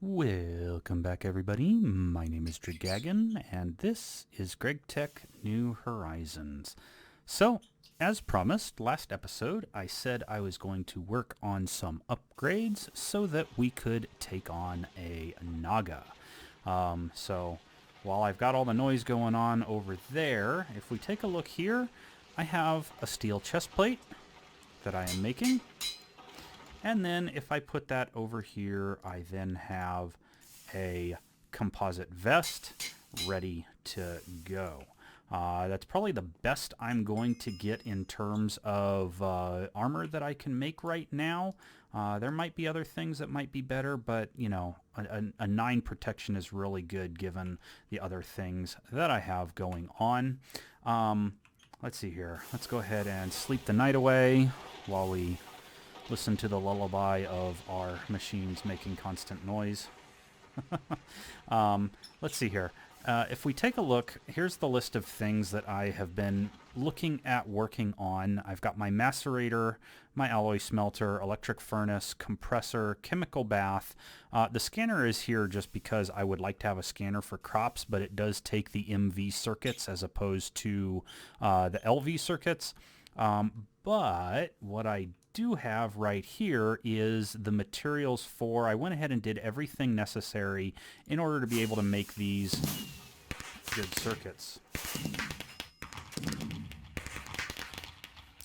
Welcome back, everybody. My name is Dragagon, and this is Greg Tech New Horizons. So, as promised, last episode I said I was going to work on some upgrades so that we could take on a Naga. So, while I've got all the noise going on over there, if we take a look here, I have a steel chest plate that I am making. And then if I put that over here, I then have a composite vest ready to go. That's probably the best I'm going to get in terms of armor that I can make right now. There might be other things that might be better, but, you know, a 9 protection is really good given the other things that I have going on. Let's see here. Let's go ahead and sleep the night away while we listen to the lullaby of our machines making constant noise. Let's see here. If we take a look, here's the list of things that I have been looking at working on. I've got my macerator, my alloy smelter, electric furnace, compressor, chemical bath. The scanner is here just because I would like to have a scanner for crops, but it does take the MV circuits as opposed to the LV circuits. But what I do have right here is the materials for, I went ahead and did everything necessary in order to be able to make these good circuits.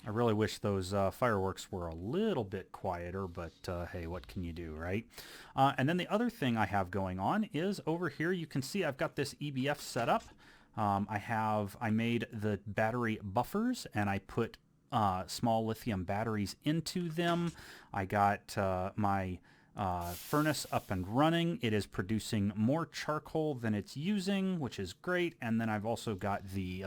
I really wish those fireworks were a little bit quieter, but hey, what can you do, right? And then the other thing I have going on is over here, you can see I've got this EBF set up. I made the battery buffers and I put small lithium batteries into them. I got my furnace up and running. It is producing more charcoal than it's using, which is great. And then I've also got the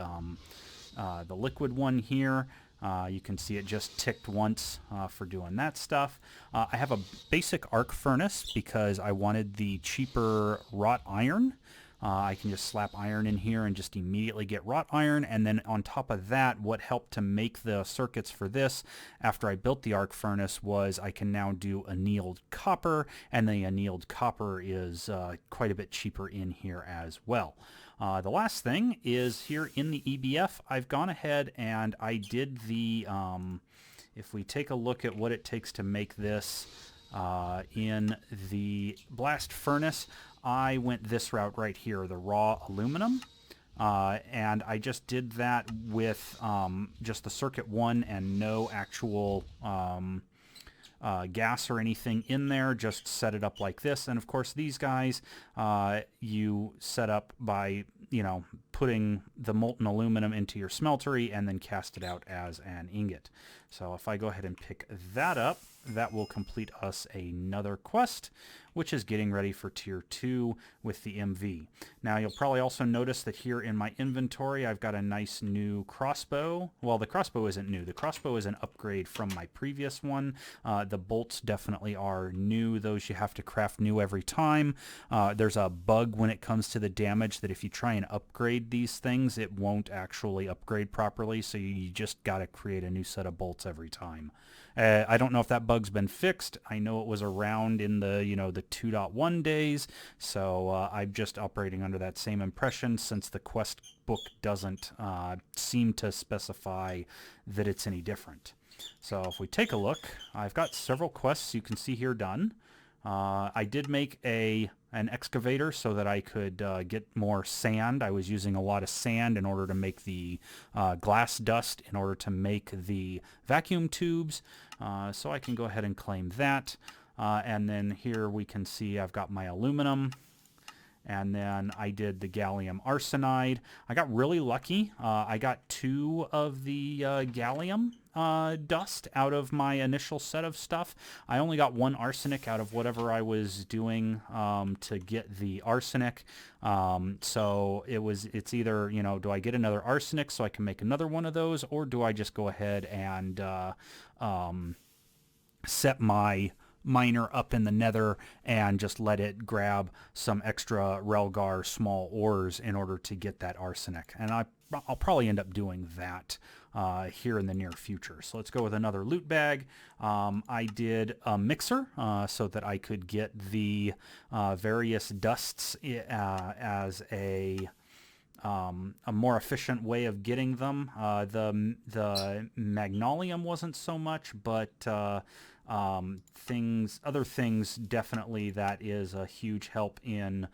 liquid one here. You can see it just ticked once for doing that stuff. I have a basic arc furnace because I wanted the cheaper wrought iron. I can just slap iron in here and just immediately get wrought iron. And then on top of that, what helped to make the circuits for this after I built the arc furnace was I can now do annealed copper, and the annealed copper is quite a bit cheaper in here as well. The last thing is here in the EBF, I've gone ahead and I did the, if we take a look at what it takes to make this in the blast furnace, I went this route right here, the raw aluminum, and I just did that with just the circuit one and no actual gas or anything in there, just set it up like this. And of course these guys you set up by, you know, putting the molten aluminum into your smeltery and then cast it out as an ingot. So if I go ahead and pick that up, that will complete us another quest, which is getting ready for tier 2 with the MV. Now you'll probably also notice that here in my inventory I've got a nice new crossbow. Well, the crossbow isn't new. The crossbow is an upgrade from my previous one. The bolts definitely are new. Those you have to craft new every time. There's a bug when it comes to the damage that if you try and upgrade these things, it won't actually upgrade properly, so you just got to create a new set of bolts every time. I don't know if that bug's been fixed. I know it was around in the, you know, the 2.1 days, so I'm just operating under that same impression since the quest book doesn't seem to specify that it's any different. So if we take a look, I've got several quests you can see here done. I did make an excavator so that I could get more sand. I was using a lot of sand in order to make the glass dust, in order to make the vacuum tubes. So I can go ahead and claim that. And then here we can see I've got my aluminum. And then I did the gallium arsenide. I got really lucky. I got 2 of the gallium dust out of my initial set of stuff. I only got 1 arsenic out of whatever I was doing to get the arsenic. So it's either, you know, do I get another arsenic so I can make another one of those, or do I just go ahead and set my miner up in the nether and just let it grab some extra Relgar small ores in order to get that arsenic. And I'll probably end up doing that here in the near future. So let's go with another loot bag. I did a mixer so that I could get the various dusts as a more efficient way of getting them. The Magnalium wasn't so much, but other things definitely that is a huge help in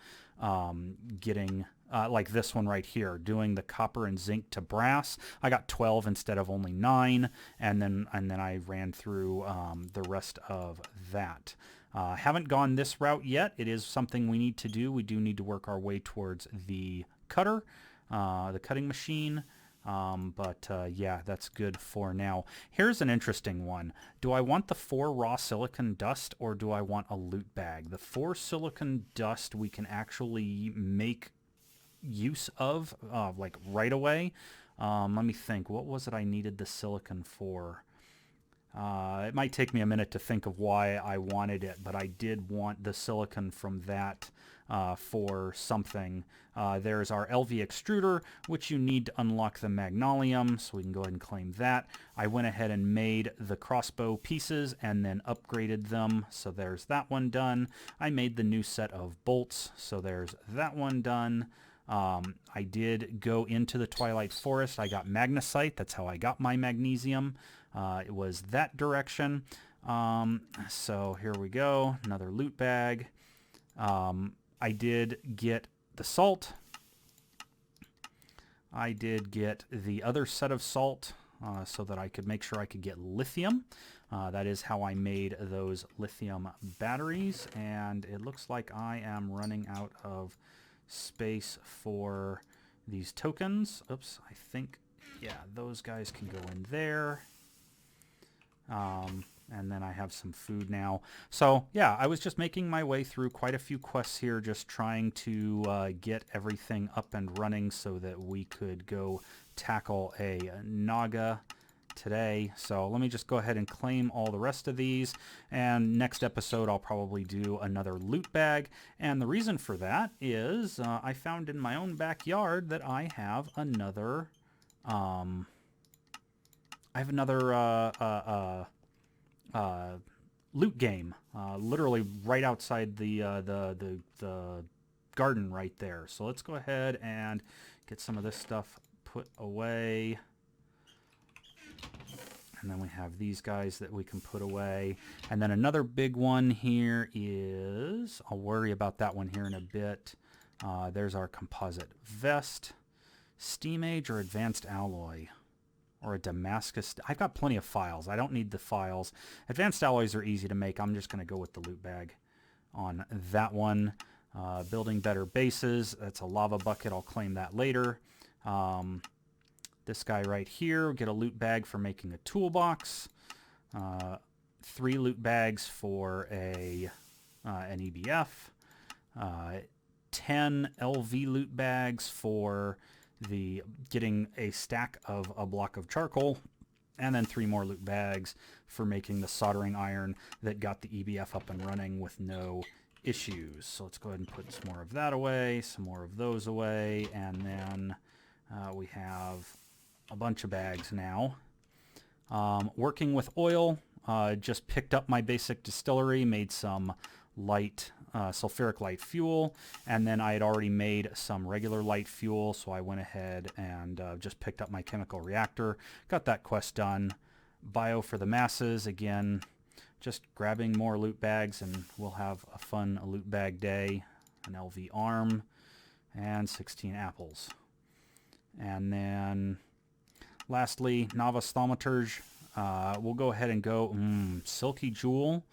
getting like this one right here, doing the copper and zinc to brass. I got 12 instead of only 9, and then I ran through the rest of that. Haven't gone this route yet. It is something we need to do. We do need to work our way towards the cutter, the cutting machine. Yeah, that's good for now. Here's an interesting one. Do I want the 4 raw silicon dust or do I want a loot bag? The 4 silicon dust we can actually make use of like right away. Let me think. What was it I needed the silicon for? It might take me a minute to think of why I wanted it, but I did want the silicon from that for something. There's our LV extruder, which you need to unlock the Magnalium, so we can go ahead and claim that. I went ahead and made the crossbow pieces and then upgraded them, so there's that one done. I made the new set of bolts, so there's that one done. I did go into the Twilight Forest. I got magnesite. That's how I got my magnesium. It was that direction. So here we go. Another loot bag. I did get the salt. I did get the other set of salt so that I could make sure I could get lithium. That is how I made those lithium batteries. And it looks like I am running out of space for these tokens. Oops, I think, yeah, those guys can go in there. And then I have some food now. So yeah, I was just making my way through quite a few quests here, just trying to get everything up and running so that we could go tackle a Naga today. So let me just go ahead and claim all the rest of these, and next episode I'll probably do another loot bag. And the reason for that is I found in my own backyard that I have another loot game, literally right outside the garden right there. So let's go ahead and get some of this stuff put away. And then we have these guys that we can put away. And then another big one here is, I'll worry about that one here in a bit. There's our composite vest. Steam Age or Advanced Alloy? Or a Damascus. I've got plenty of files. I don't need the files. Advanced alloys are easy to make. I'm just going to go with the loot bag on that one. Building better bases. That's a lava bucket. I'll claim that later. This guy right here, get a loot bag for making a toolbox. 3 loot bags for an EBF. 10 LV loot bags for getting a stack of a block of charcoal, and then 3 more loot bags for making the soldering iron that got the EBF up and running with no issues. So let's go ahead and put some more of that away, some more of those away, and then we have a bunch of bags now. Working with oil, just picked up my basic distillery, made some light sulfuric light fuel, and then I had already made some regular light fuel, so I went ahead and just picked up my chemical reactor, got that quest done. Bio for the masses, again, just grabbing more loot bags, and we'll have a fun loot bag day. An LV arm, and 16 apples. And then lastly, Novice Thaumaturge. We'll go ahead and go Silky Jewel.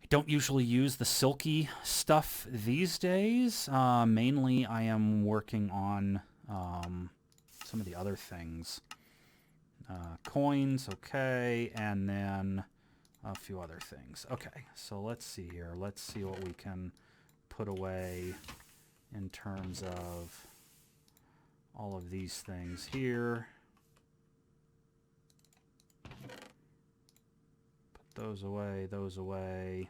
Don't usually use the silky stuff these days. Mainly I am working on some of the other things. Coins, okay, and then a few other things. Okay, so let's see here. Let's see what we can put away in terms of all of these things here. Put those away, those away.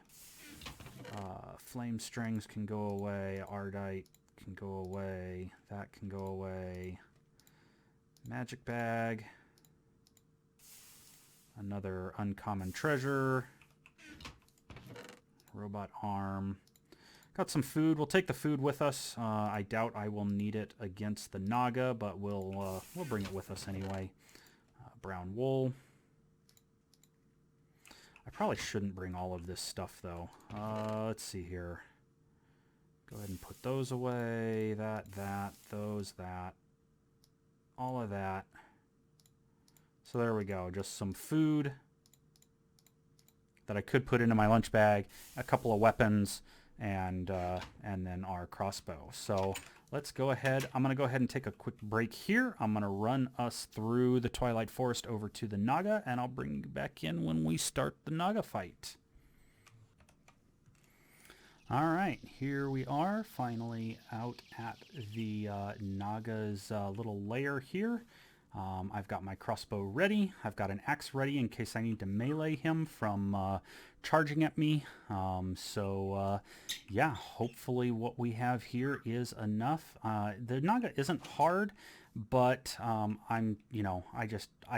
Flame strings can go away. Ardite can go away. That can go away. Magic bag. Another uncommon treasure. Robot arm. Got some food. We'll take the food with us. I doubt I will need it against the Naga, but we'll bring it with us anyway. Brown wool. I probably shouldn't bring all of this stuff, though. Let's see here. Go ahead and put those away. That, those, that. All of that. So there we go. Just some food that I could put into my lunch bag. A couple of weapons. And then our crossbow. So let's go ahead. I'm going to go ahead and take a quick break here. I'm going to run us through the Twilight Forest over to the Naga, and I'll bring you back in when we start the Naga fight. All right, here we are, finally out at the Naga's little lair here. I've got my crossbow ready. I've got an axe ready in case I need to melee him from charging at me. Yeah, hopefully what we have here is enough. The Naga isn't hard, but I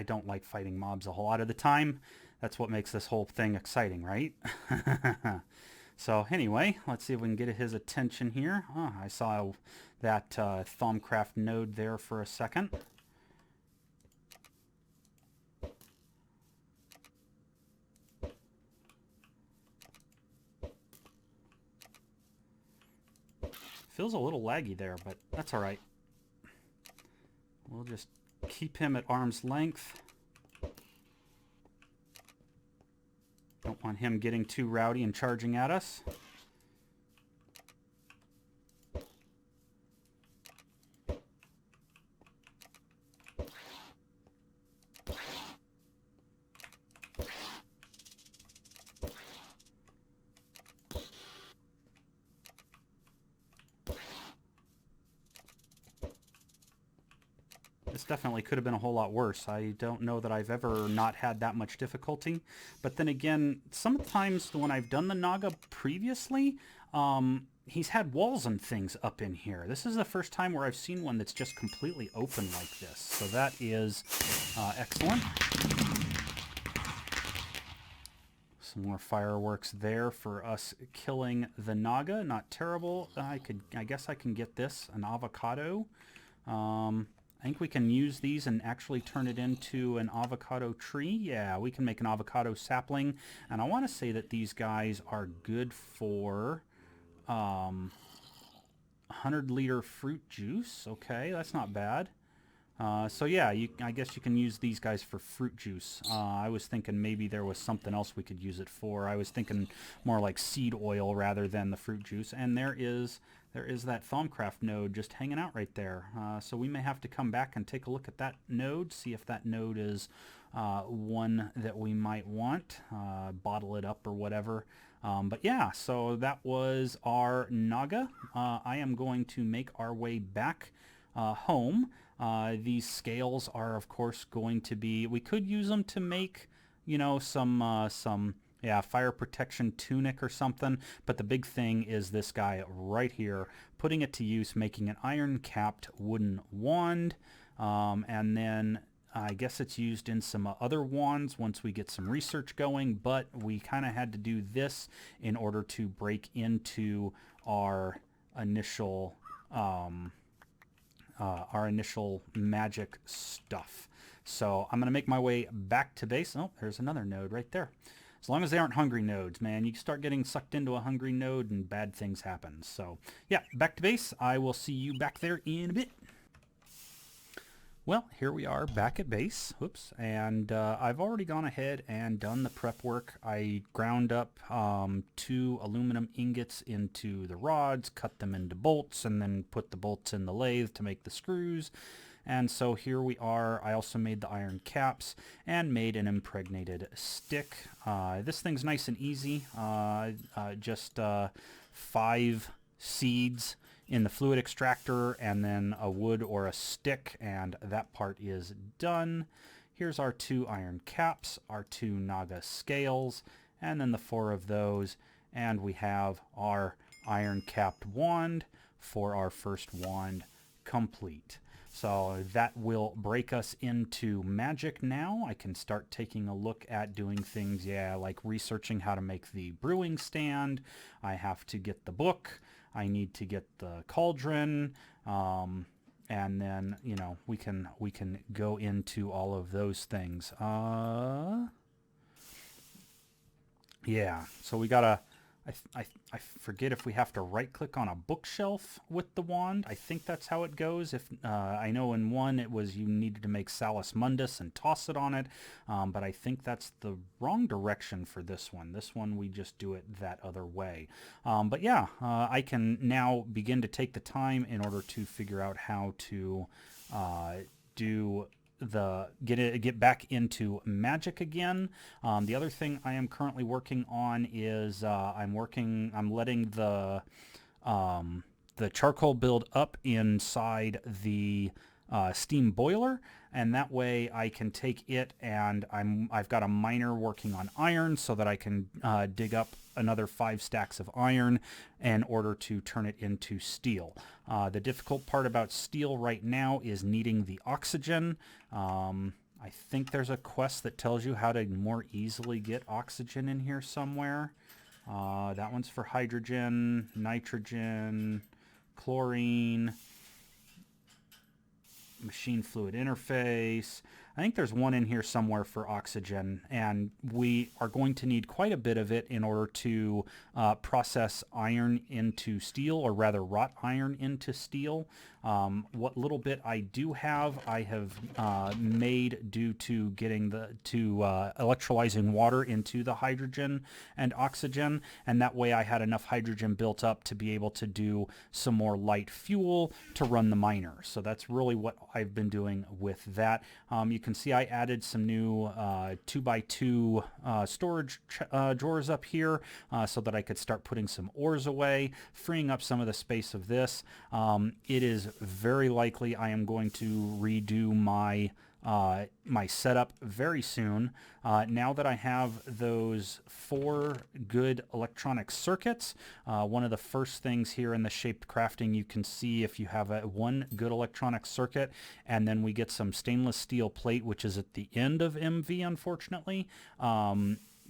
don't like fighting mobs a whole lot of the time. That's what makes this whole thing exciting, right? So anyway, let's see if we can get his attention here. Oh, I saw that Thaumcraft node there for a second. Feels a little laggy there, but that's all right. We'll just keep him at arm's length. Don't want him getting too rowdy and charging at us. This definitely could have been a whole lot worse. I don't know that I've ever not had that much difficulty. But then again, sometimes when I've done the Naga previously, he's had walls and things up in here. This is the first time where I've seen one that's just completely open like this. So that is excellent. Some more fireworks there for us killing the Naga. Not terrible. I guess I can get this, an avocado. I think we can use these and actually turn it into an avocado tree. Yeah, we can make an avocado sapling. And I want to say that these guys are good for 100-liter fruit juice. Okay, that's not bad. So yeah, I guess you can use these guys for fruit juice. I was thinking maybe there was something else we could use it for. I was thinking more like seed oil rather than the fruit juice. And there is that Thaumcraft node just hanging out right there. So we may have to come back and take a look at that node, see if that node is one that we might want, bottle it up or whatever. But yeah, so that was our Naga. I am going to make our way back home. These scales are, of course, going to be... We could use them to make, you know, some fire protection tunic or something. But the big thing is this guy right here, putting it to use, making an iron-capped wooden wand. And then I guess it's used in some other wands once we get some research going. But we kind of had to do this in order to break into our initial... our initial magic stuff. So I'm going to make my way back to base. Oh, there's another node right there. As long as they aren't hungry nodes, man. You start getting sucked into a hungry node and bad things happen. So yeah, back to base. I will see you back there in a bit. Well, here we are back at base. Whoops. And I've already gone ahead and done the prep work. I ground up 2 aluminum ingots into the rods, cut them into bolts, and then put the bolts in the lathe to make the screws. And so here we are. I also made the iron caps and made an impregnated stick. This thing's nice and easy. Just 5 seeds in the fluid extractor and then a wood or a stick, and that part is done. Here's our 2 iron caps, our 2 Naga scales, and then the 4 of those, and we have our iron-capped wand for our first wand complete. So that will break us into magic now. I can start taking a look at doing things, like researching how to make the brewing stand. I have to get the book. I need to get the cauldron. And then, we can go into all of those things. Yeah, so we gotta... I forget if we have to right-click on a bookshelf with the wand. I think that's how it goes. If I know in one it was you needed to make Salus Mundus and toss it on it, but I think that's the wrong direction for this one. This one we just do it that other way. But yeah, I can now begin to take the time in order to figure out how to get back into magic again. The other thing I am currently working on is I'm letting the charcoal build up inside the steam boiler, and that way I can take it, and I've got a miner working on iron so that I can dig up another 5 stacks of iron in order to turn it into steel. The difficult part about steel right now is needing the oxygen. I think there's a quest that tells you how to more easily get oxygen in here somewhere. That one's for hydrogen, nitrogen, chlorine, machine fluid interface. I think there's one in here somewhere for oxygen, and we are going to need quite a bit of it in order to process iron into steel, or rather wrought iron into steel. What little bit I do have, I have made due to getting electrolyzing water into the hydrogen and oxygen, and that way I had enough hydrogen built up to be able to do some more light fuel to run the miner. So that's really what I've been doing with that. You can see I added some new 2x2 storage drawers up here so that I could start putting some ores away, freeing up some of the space of this. It is very likely I am going to redo my my setup very soon. Now that I have those 4 good electronic circuits, one of the first things here in the shaped crafting, you can see if you have one good electronic circuit, and then we get some stainless steel plate, which is at the end of MV, unfortunately.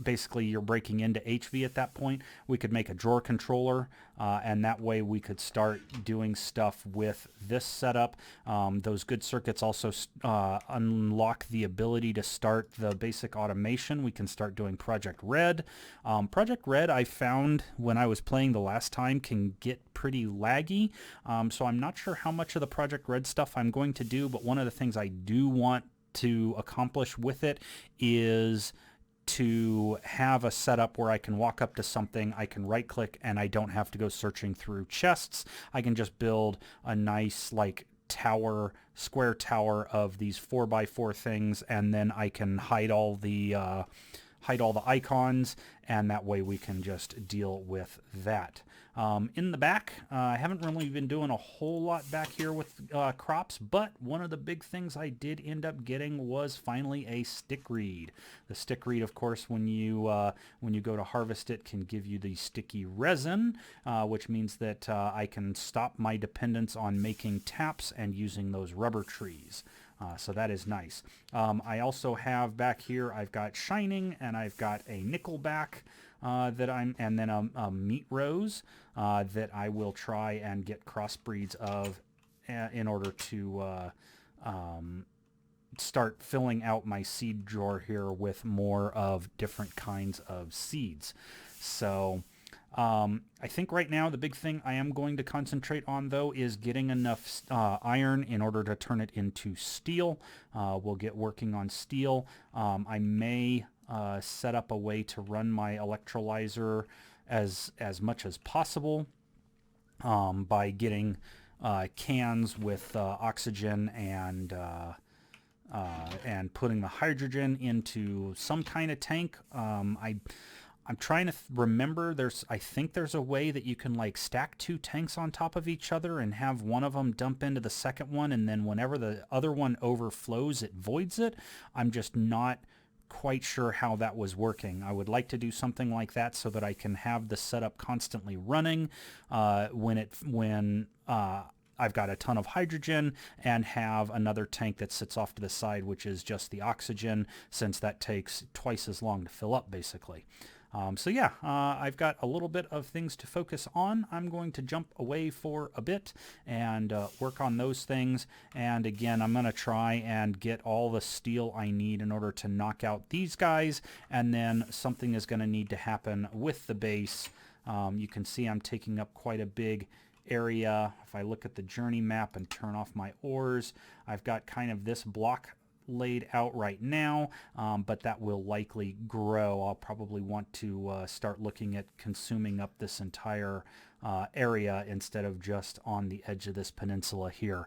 Basically you're breaking into HV at that point. We could make a drawer controller, and that way we could start doing stuff with this setup. Those good circuits also unlock the ability to start the basic automation. We can start doing Project Red. Project Red, I found when I was playing the last time, can get pretty laggy, so I'm not sure how much of the Project Red stuff I'm going to do, but one of the things I do want to accomplish with it is to have a setup where I can walk up to something, I can right click, and I don't have to go searching through chests. I can just build a nice tower, square tower of these 4x4 things, and then I can hide all the icons, and that way we can just deal with that. In the back, I haven't really been doing a whole lot back here with crops, but one of the big things I did end up getting was finally a stick reed. The stick reed, of course, when you go to harvest it, can give you the sticky resin, which means that I can stop my dependence on making taps and using those rubber trees. So that is nice. I also have back here, I've got shining, and I've got a nickelback and then a meat rose that I will try and get crossbreeds of in order to start filling out my seed drawer here with more of different kinds of seeds. So I think right now the big thing I am going to concentrate on, though, is getting enough iron in order to turn it into steel. We'll get working on steel. I may set up a way to run my electrolyzer as much as possible by getting cans with oxygen and putting the hydrogen into some kind of tank. I'm trying to remember, I think there's a way that you can stack 2 tanks on top of each other and have one of them dump into the second one, and then whenever the other one overflows, it voids it. I'm just not quite sure how that was working. I would like to do something like that so that I can have the setup constantly running when I've got a ton of hydrogen, and have another tank that sits off to the side, which is just the oxygen, since that takes twice as long to fill up, basically. So yeah, I've got a little bit of things to focus on. I'm going to jump away for a bit and work on those things. And again, I'm going to try and get all the steel I need in order to knock out these guys. And then something is going to need to happen with the base. You can see I'm taking up quite a big area. If I look at the journey map and turn off my ores, I've got kind of this block laid out right now, but that will likely grow. I'll probably want to start looking at consuming up this entire area instead of just on the edge of this peninsula here.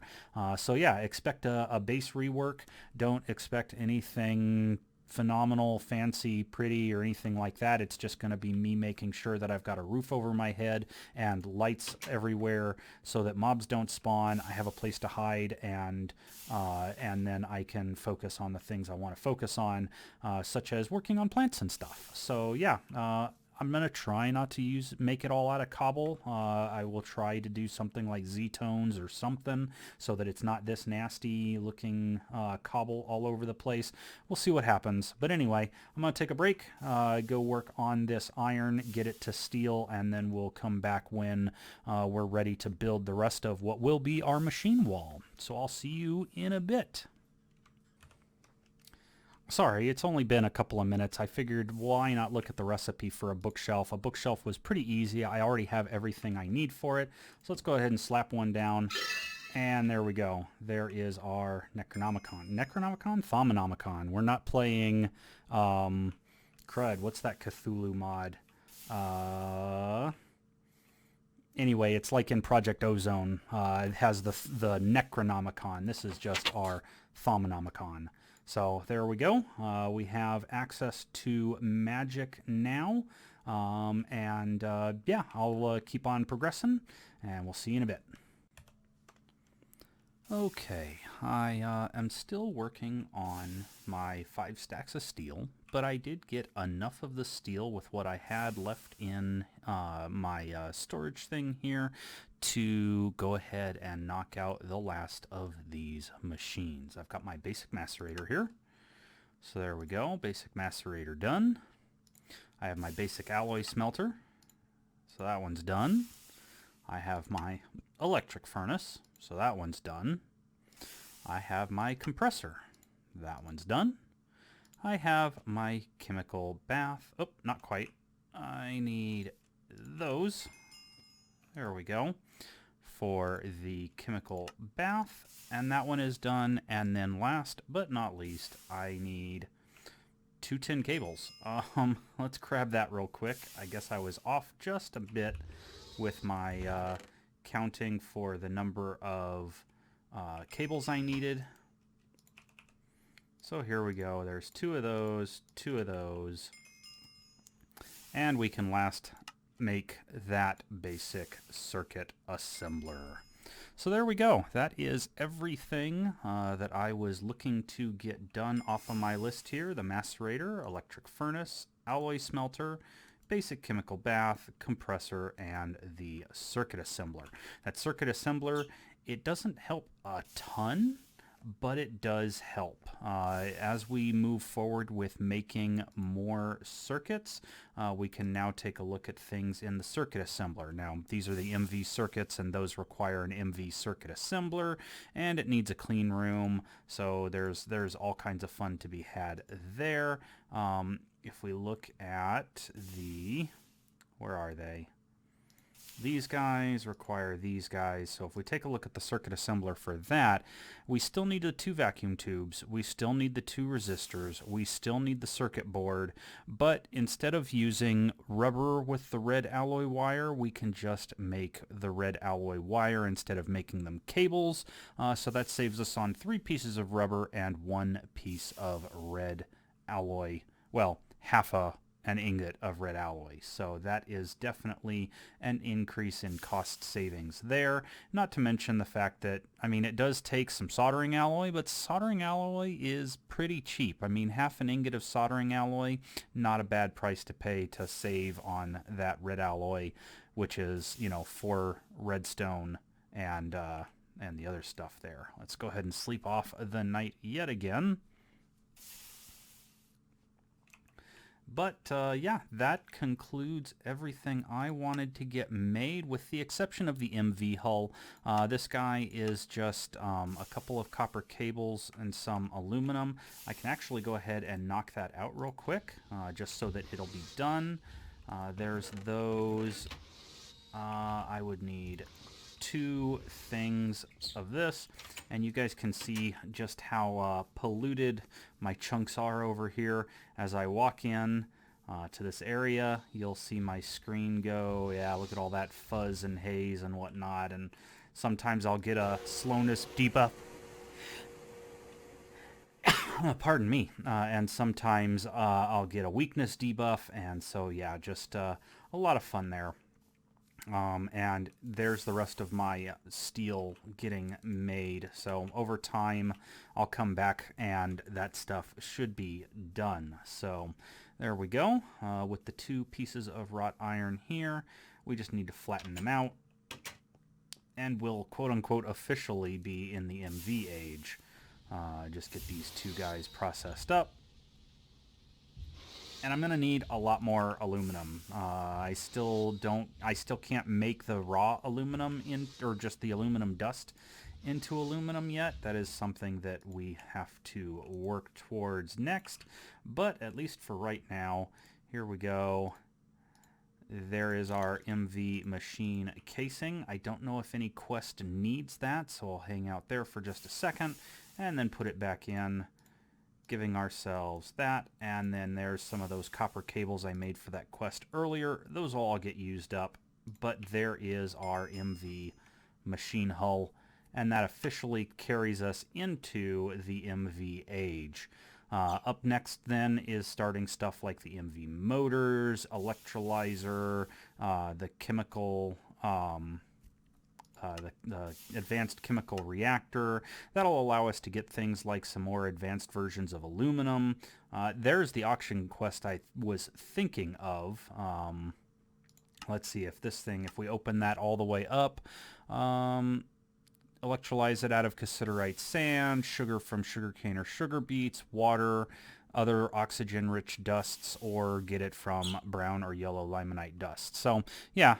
So yeah, expect a base rework. Don't expect anything phenomenal, fancy, pretty, or anything like that. It's just going to be me making sure that I've got a roof over my head and lights everywhere so that mobs don't spawn. I have a place to hide, and then I can focus on the things I want to focus on, such as working on plants and stuff. So yeah, I'm going to try not to make it all out of cobble. I will try to do something like Z-tones or something so that it's not this nasty looking cobble all over the place. We'll see what happens. But anyway, I'm going to take a break, go work on this iron, get it to steel, and then we'll come back when we're ready to build the rest of what will be our machine wall. So I'll see you in a bit. Sorry, it's only been a couple of minutes. I figured why not look at the recipe for a bookshelf. A bookshelf was pretty easy. I already have everything I need for it. So let's go ahead and slap one down. And there we go. There is our Necronomicon. Necronomicon? Thaumonomicon. We're not playing, crud, what's that Cthulhu mod? Anyway, it's like in Project Ozone. It has the Necronomicon. This is just our Thaumonomicon. So there we go. We have access to magic now. Yeah, I'll keep on progressing, and we'll see you in a bit. Okay, I am still working on my 5 stacks of steel, but I did get enough of the steel with what I had left in my storage thing here to go ahead and knock out the last of these machines. I've got my basic macerator here. So there we go, basic macerator done. I have my basic alloy smelter, so that one's done. I have my electric furnace, so that one's done. I have my compressor, that one's done. I have my chemical bath. Oh, not quite. I need those. There we go. For the chemical bath, and that one is done. And then last but not least, I need 2 tin cables. Let's grab that real quick. I guess I was off just a bit with my counting for the number of cables I needed. So here we go. There's 2 of those, 2 of those, and we can last make that basic circuit assembler. So there we go. That is everything that I was looking to get done off of my list here. The macerator, electric furnace, alloy smelter, basic chemical bath, compressor, and the circuit assembler. That circuit assembler, it doesn't help a ton, but it does help. As we move forward with making more circuits, we can now take a look at things in the circuit assembler. Now, these are the MV circuits, and those require an MV circuit assembler, and it needs a clean room, so there's all kinds of fun to be had there. If we look at the... where are they? These guys require these guys. So if we take a look at the circuit assembler for that, we still need the 2 vacuum tubes. We still need the 2 resistors. We still need the circuit board. But instead of using rubber with the red alloy wire, we can just make the red alloy wire instead of making them cables. So that saves us on 3 pieces of rubber and 1 piece of red alloy. Well, half a an ingot of red alloy. So that is definitely an increase in cost savings there. Not to mention the fact that, I mean, it does take some soldering alloy, but soldering alloy is pretty cheap. I mean, half an ingot of soldering alloy, not a bad price to pay to save on that red alloy, which is, you know, for redstone and the other stuff there. Let's go ahead and sleep off the night yet again. But yeah, that concludes everything I wanted to get made, with the exception of the MV hull. This guy is just a couple of copper cables and some aluminum. I can actually go ahead and knock that out real quick, just so that it'll be done. There's those. I would need 2 things of this, and you guys can see just how polluted my chunks are over here. As I walk in to this area, you'll see my screen go, yeah, look at all that fuzz and haze and whatnot, and sometimes I'll get a slowness debuff. Pardon me. And sometimes I'll get a weakness debuff, and so yeah, just a lot of fun there. And there's the rest of my steel getting made. So over time, I'll come back and that stuff should be done. So there we go. With the 2 pieces of wrought iron here, we just need to flatten them out, and we'll quote-unquote officially be in the MV age. Just get these 2 guys processed up. And I'm going to need a lot more aluminum. I still can't make the raw aluminum or just the aluminum dust into aluminum yet. That is something that we have to work towards next. But at least for right now, here we go. There is our MV machine casing. I don't know if any quest needs that, so I'll hang out there for just a second and then put it back in, giving ourselves that. And then there's some of those copper cables I made for that quest earlier. Those will all get used up, but there is our MV machine hull, and that officially carries us into the MV age. Up next then is starting stuff like the MV motors, electrolyzer, the chemical the advanced chemical reactor. That'll allow us to get things like some more advanced versions of aluminum. There's the auction quest I was thinking of. Let's see if we open that all the way up, electrolyze it out of cassiterite sand, sugar from sugarcane or sugar beets, water, other oxygen-rich dusts, or get it from brown or yellow limonite dust. So yeah,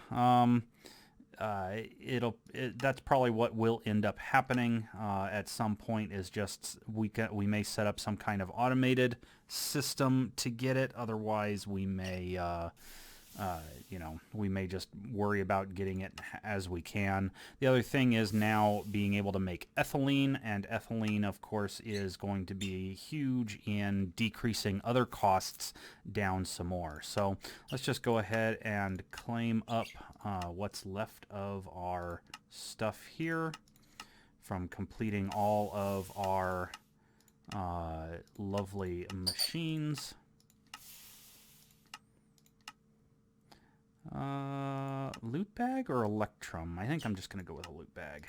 that's probably what will end up happening at some point, is just we may set up some kind of automated system to get it. Otherwise, we may we may just worry about getting it as we can. The other thing is now being able to make ethylene, and ethylene, of course, is going to be huge in decreasing other costs down some more. So let's just go ahead and claim up what's left of our stuff here from completing all of our lovely machines. Loot bag or electrum? I think I'm just going to go with a loot bag.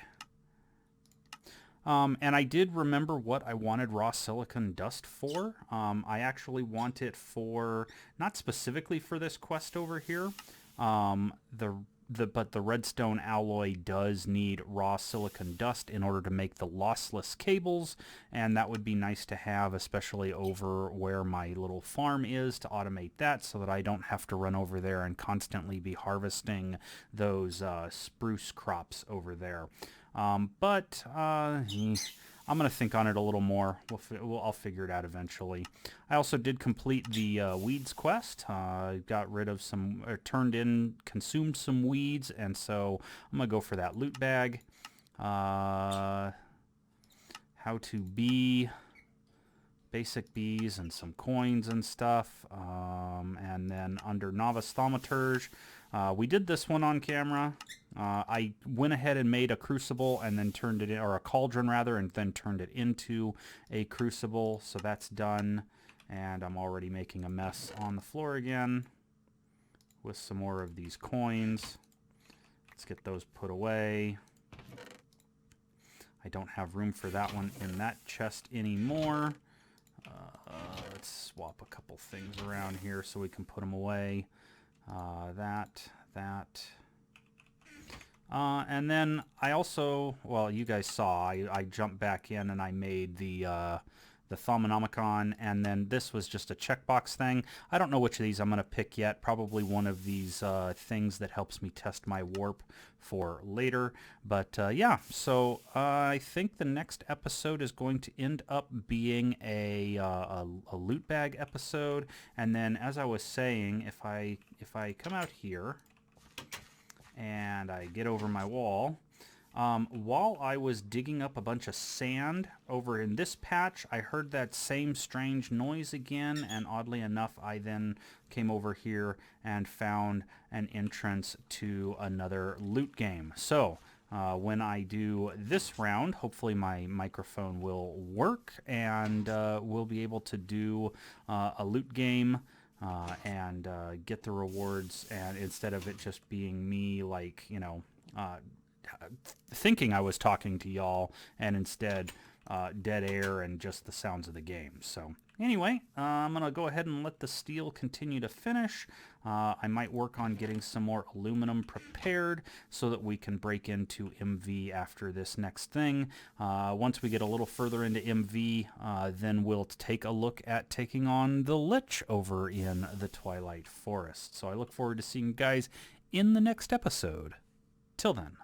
And I did remember what I wanted raw silicon dust for. I actually want it for, not specifically for this quest over here. But the redstone alloy does need raw silicon dust in order to make the lossless cables, and that would be nice to have, especially over where my little farm is, to automate that so that I don't have to run over there and constantly be harvesting those spruce crops over there. But I'm going to think on it a little more. I'll figure it out eventually. I also did complete the weeds quest. Got rid of some, consumed some weeds, and so I'm going to go for that loot bag. How to bee, basic bees, and some coins and stuff. And then under novice thaumaturge, we did this one on camera. I went ahead and made a crucible and then turned it in, or a cauldron rather, and then turned it into a crucible. So that's done. And I'm already making a mess on the floor again with some more of these coins. Let's get those put away. I don't have room for that one in that chest anymore. Let's swap a couple things around here so we can put them away. That. And then I also, well, you guys saw, I jumped back in and I made the Thaumonomicon, and then this was just a checkbox thing. I don't know which of these I'm going to pick yet. Probably one of these things that helps me test my warp for later. But yeah, so I think the next episode is going to end up being a loot bag episode. And then, as I was saying, if I come out here and I get over my wall, while I was digging up a bunch of sand over in this patch, I heard that same strange noise again, and oddly enough, I then came over here and found an entrance to another loot game. So, when I do this round, hopefully my microphone will work, and we'll be able to do a loot game and get the rewards, and instead of it just being me, like, you know, thinking I was talking to y'all, and instead dead air and just the sounds of the game. So anyway, I'm going to go ahead and let the steel continue to finish. I might work on getting some more aluminum prepared so that we can break into MV after this next thing. Once we get a little further into MV, then we'll take a look at taking on the Lich over in the Twilight Forest. So I look forward to seeing you guys in the next episode. Till then.